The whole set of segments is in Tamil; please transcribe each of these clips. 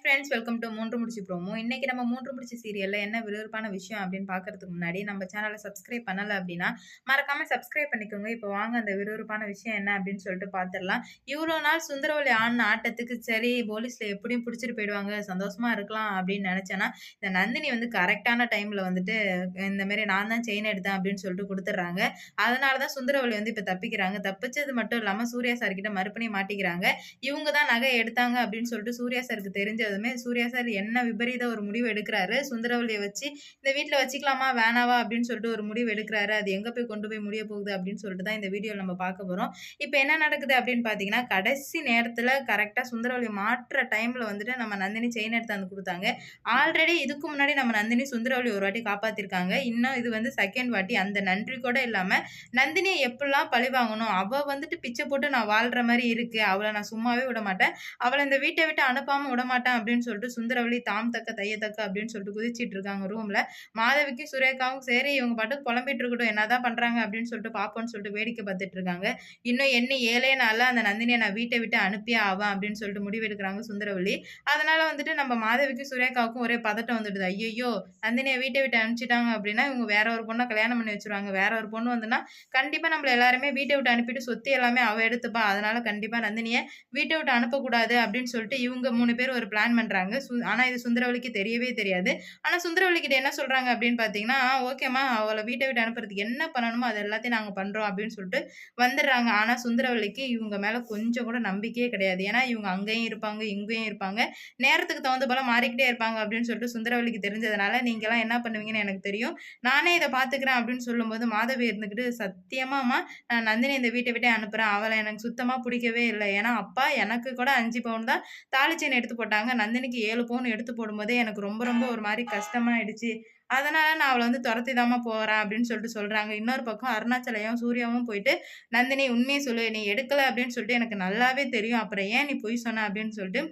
ஃப்ரெண்ட்ஸ் வெல்கம் டு மூன்று முடிச்சு ப்ரோமோ. இன்னைக்கு நம்ம மூன்று முடிச்சு சீரியல்ல என்ன விறுவிறுப்பான விஷயம் அப்படின்னு பார்க்கறதுக்கு முன்னாடி நம்ம சேனலை சப்ஸ்கிரைப் பண்ணல அப்படின்னா மறக்காம சப்ஸ்கிரைப் பண்ணிக்கோங்க. இப்போ வாங்க அந்த விறுவிறுப்பான விஷயம் என்ன அப்படின்னு சொல்லிட்டு பார்த்துடலாம். இவ்வளோ நாள் சுந்தரவல்லி ஆடின ஆட்டத்துக்கு சரி போலீஸ்ல எப்படியும் பிடிச்சிட்டு போயிடுவாங்க, சந்தோஷமா இருக்கலாம் அப்படின்னு நினைச்சேன்னா, இந்த நந்தினி வந்து கரெக்டான டைம்ல வந்துட்டு இந்த மாதிரி நான் தான் செயின் எடுத்தேன் அப்படின்னு சொல்லிட்டு கொடுத்துட்றாங்க. அதனால தான் சுந்தரவல்லி வந்து இப்போ தப்பிக்கிறாங்க. தப்பிச்சது மட்டும் இல்லாம சூர்யா சார் கிட்ட மறுபடியும் மாட்டிக்கிறாங்க. இவங்க தான் நகை எடுத்தாங்க அப்படின்னு சொல்லிட்டு சூர்யா சாருக்கு தெரிஞ்சதுமே, சூர்யா சார் என்ன விபரீத ஒரு முடிவு எடுக்குறாரு. சுந்தரவல்லிய வச்சு இந்த வீட்ல வச்சுக்கலாமா? வேணாவா? அப்படின்னு சொல்லிட்டு ஒரு முடிவு எடுக்குறாரு. அது எங்க போய் கொண்டு போய் முடிய போகுது அப்படின்னு சொல்லிட்டு தான் இந்த வீடியோல நம்ம பார்க்க போறோம். இப்ப என்ன நடக்குது அப்படின்னு பார்த்தீங்கன்னா, கடைசி நேரத்துல கரெக்ட்டா சுந்தரவல்லி மாட்ற டைம்ல வந்துட்டு நம்ம நந்தினி செயின் எடுத்தாந்து குடுத்தாங்க. ஆல்ரெடி இதுக்கு முன்னாடி நம்ம நந்தினி சுந்தரவல்லி ஒரு வாட்டி காப்பாத்திருக்காங்க. இன்னும் இது வந்து செகண்ட் வாட்டி. அந்த நன்றி கூட இல்லாம நந்தினிய எப்படிலாம் பழிவாங்கணும்? அவ வந்துட்டு பிச்சை போட்டு நான் வாழ்ற மாரி இருக்கு. அவள நான் சும்மாவே விட மாட்டேன். அவள இந்த வீட்ட விட்டு அனுப்பாம விடமாட்டேன் அப்படின்னு சொல்லிட்டு சுந்தரவல்லி தாம் தக்க தைய தக்க அப்படின்னு சொல்லிட்டு குதிச்சிட்டு இருக்காங்க ரூம்ல. மாதவிக்கும் சுரேகாவும் சரி இவங்க பாட்டுக்கு புலம்பிட்டு இருக்கட்டும், என்னதான் பண்றாங்க அப்படின்னு சொல்லிட்டு பார்ப்போம்ன்னு சொல்லிட்டு வேடிக்கை பார்த்துட்டு இருக்காங்க. இன்னும் எண்ணி 7 நாள்ல அந்த நந்தினிய நான் வீட்டை விட்டு அனுப்பியே ஆவேன் அப்படின்னு சொல்லிட்டு முடிவெடுக்கிறாங்க சுந்தரவல்லி. அதனால வந்துட்டு நம்ம மாதவிக்கும் சுரேகாவுக்கும் ஒரே பதட்டம் வந்துடுது. ஐயையோ! நந்தினிய வீட்டை விட்டு அனுப்பிச்சுட்டாங்க அப்படின்னா இவங்க வேற ஒரு பொண்ண கல்யாணம் பண்ணி வச்சுருவாங்க. வேற ஒரு பொண்ணு வந்துன்னா கண்டிப்பா நம்மள எல்லாருமே வீட்டை விட்டு அனுப்பிட்டு சொத்து எல்லாமே அவ எடுத்துப்பா. அதனால கண்டிப்பா நந்தினிய வீட்ட விட்டு அனுப்பக்கூடாது அப்படின்னு சொல்லிட்டு இவங்க 3 பேர் ஒரு பிளான் பண்றாங்க. ஆனா இது சுந்தரவல்லிக்கு தெரியவே தெரியாது. ஆனா சுந்தரவல்லி கிட்ட என்ன சொல்றாங்க அப்படின்னு பார்த்தீங்கன்னா, "ஓகேம்மா அவள வீட்ட விட்டு அனுப்புறதுக்கு என்ன பண்ணணுமோ அது எல்லாத்தையும் நாங்க பண்றோம்" அப்படின்னு சொல்லிட்டு வந்துடுறாங்க. ஆனா சுந்தரவல்லிக்கு இவங்க மேல கொஞ்சம் கூட நம்பிக்கையே கிடையாது. ஏன்னா இவங்க அங்கேயும் இருப்பாங்க, இங்கேயும் இருப்பாங்க. நேரத்துக்கு தகுந்த போல மாறிக்கிட்டே இருப்பாங்க அப்படின்னு சொல்லிட்டு சுந்தரவல்லிக்கு தெரிஞ்சதுனால, "நீங்கலாம் என்ன பண்ணுவீங்கன்னு எனக்கு தெரியும். நானே இத பார்த்துக்கிறேன்" அப்படின்னு சொல்லும்போது மாதவி இருந்துகிட்டு, "சத்தியமாம்மா நான் நந்தினி இந்த வீட்ட விட்டே அனுப்புறேன். அவள எனக்கு சுத்தமா புடிக்கவே இல்ல. ஏன்னா அப்பா எனக்கு கூட 5 பவுன் தான் தாலி செயின் எடுத்து போட்டாங்க. நந்தினிக்கு 7 பவுன் எடுத்து போடும்போதே எனக்கு ரொம்ப ரொம்ப ஒரு மாரி கஷ்டமாயிடுச்சு. அதனால நான் அவள வந்து தொரத்தி தாம்மா போறேன் அப்படின்னு சொல்லிட்டு சொல்றாங்க. இன்னொரு பக்கம் அருணாச்சலையும், சூர்யாவும் போயிட்டு, "நந்தினி உண்மைய சொல்லு. நீ எடுக்கல அப்படின்னு சொல்லிட்டு எனக்கு நல்லாவே தெரியும். அப்புறம் ஏன் நீ பொய் சொன்ன?" அப்படின்னு சொல்லிட்டு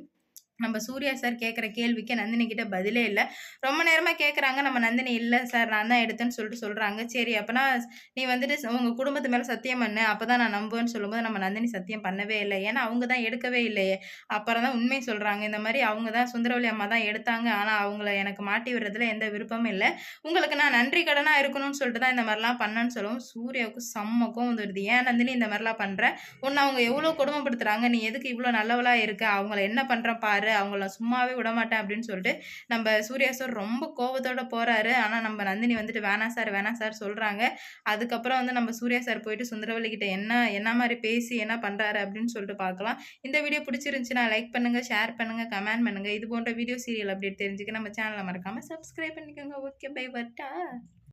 நம்ம சூர்யா சார் கேட்குற கேள்விக்கு நந்தினி கிட்ட பதிலே இல்ல. ரொம்ப நேரமா கேட்குறாங்க. நம்ம நந்தினி "இல்ல சார் நான் தான் எடுத்தேன்னு" சொல்லிட்டு சொல்றாங்க. சரி அப்பன்னா நீ வந்துட்டு உங்க குடும்பத்து மேல சத்தியம் பண்ணு. அப்பதான் நான் நம்புவேன்னு சொல்லும்போது நம்ம நந்தினி சத்தியம் பண்ணவே இல்ல. ஏன்னா அவங்க தான் எடுக்கவே இல்லையே. அப்புறம் தான் உண்மைய சொல்றாங்க. இந்த மாரி அவங்க தான் சுந்தரவல்லி அம்மா தான் எடுத்தாங்க. ஆனா அவங்கள எனக்கு மாட்டி விடுறதுல எந்த விருப்பமும் இல்ல. உங்களுக்கு நான் நன்றி கடனா இருக்கணும்னு சொல்லிட்டு தான் இந்த மாரிலாம் பண்ணேன்னு சொல்லவும், சூர்யாவுக்கு செம்ம கோவம் வந்துருது. "ஏன் நந்தினி இந்த மாரிலாம் பண்ற? உன்ன அவங்க எவ்ளோ கொடுமைப்படுத்துறாங்க. நீ எதுக்கு இவ்ளோ நல்லவளா இருக்க? அவங்கள என்ன பண்றேன் பாரு. அவங்கள சும்மாவே விடமாட்டேன்" அப்படின்னு சொல்லிட்டு நம்ம சூர்யா சார் ரொம்ப கோவத்தோட போறாரு. ஆனா நம்ம நந்தினி வந்துட்டு "வேணாம் சார், வேணாம் சார்" சொல்றாங்க. அதுக்கப்புறம் வந்து நம்ம சூர்யா சார் போயிட்டு சுந்தரவல்லி கிட்ட என்ன என்ன மாரி பேசி என்ன பண்றாரு அப்படின்னு சொல்லிட்டு பார்க்கலாம். இந்த வீடியோ பிடிச்சிருந்துச்சுன்னா லைக் பண்ணுங்க, ஷேர் பண்ணுங்க, கமெண்ட் பண்ணுங்க. இது போன்ற வீடியோ, சீரியல் அப்டேட் தெரிஞ்சுக்க நம்ம சேனல மறக்காம சப்ஸ்கிரைப் பண்ணிக்கோங்க. ஓகே பை வரட்டா?